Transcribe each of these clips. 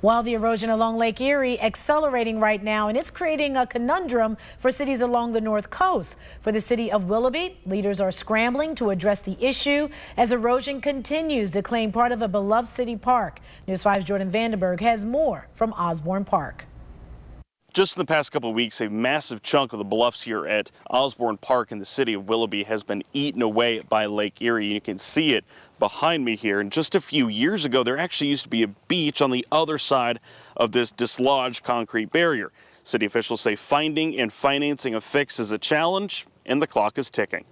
While the erosion along Lake Erie accelerating right now, and it's creating a conundrum for cities along the north coast. For the city of Willoughby, leaders are scrambling to address the issue as erosion continues to claim part of a beloved city park. News 5's Jordan Vandenberg has more from Osborne Park. Just in the past couple of weeks, a massive chunk of the bluffs here at Osborne Park in the city of Willoughby has been eaten away by Lake Erie. You can see it behind me here. And just a few years ago, there actually used to be a beach on the other side of this dislodged concrete barrier. City officials say finding and financing a fix is a challenge, and the clock is ticking.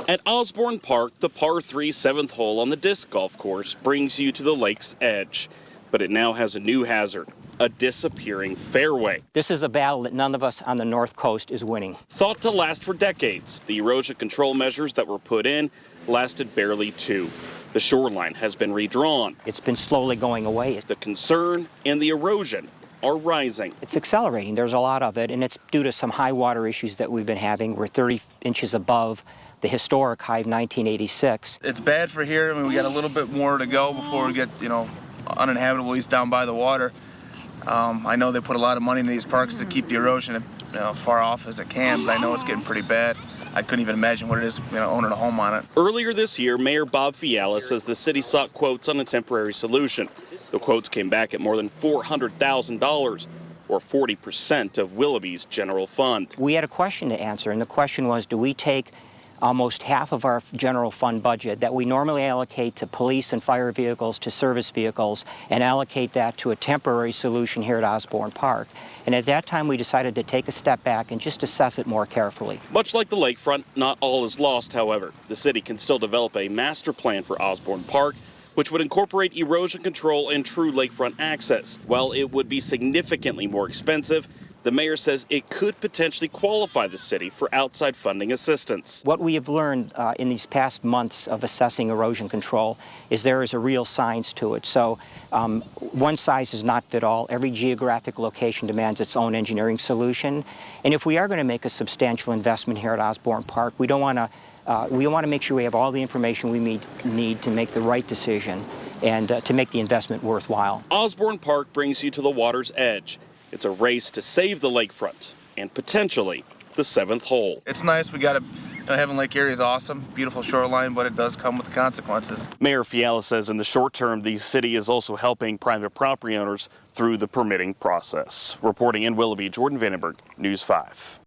At Osborne Park, the par 3 7th hole on the disc golf course brings you to the lake's edge. But it now has a new hazard. A disappearing fairway. This is a battle that none of us on the north coast is winning. Thought to last for decades, the erosion control measures that were put in lasted barely 2. The shoreline has been redrawn. It's been slowly going away. The concern and the erosion are rising. It's accelerating. There's a lot of it, and it's due to some high water issues that we've been having. We're 30 inches above the historic high of 1986. It's bad for here. I mean, we got a little bit more to go before we get, uninhabitable, at least down by the water. I know they put a lot of money into these parks to keep the erosion as far off as it can, but I know it's getting pretty bad. I couldn't even imagine what it is, owning a home on it. Earlier this year, Mayor Bob Fiala says the city sought quotes on a temporary solution. The quotes came back at more than $400,000, or 40% of Willoughby's general fund. We had a question to answer, and the question was, do we take almost half of our general fund budget that we normally allocate to police and fire vehicles, to service vehicles, and allocate that to a temporary solution here at Osborne Park? And at that time, we decided to take a step back and just assess it more carefully. Much like the lakefront, not all is lost, however. The city can still develop a master plan for Osborne Park, which would incorporate erosion control and true lakefront access. While it would be significantly more expensive, the mayor says it could potentially qualify the city for outside funding assistance. What we have learned in these past months of assessing erosion control is there is a real science to it. So one size does not fit all. Every geographic location demands its own engineering solution. And if we are going to make a substantial investment here at Osborne Park, we want to make sure we have all the information we need to make the right decision and to make the investment worthwhile. Osborne Park brings you to the water's edge. It's a race to save the lakefront and potentially the 7th hole. It's nice. We got having Lake Erie is awesome, beautiful shoreline, but it does come with consequences. Mayor Fiala says in the short term, the city is also helping private property owners through the permitting process. Reporting in Willoughby, Jordan Vandenberg, News 5.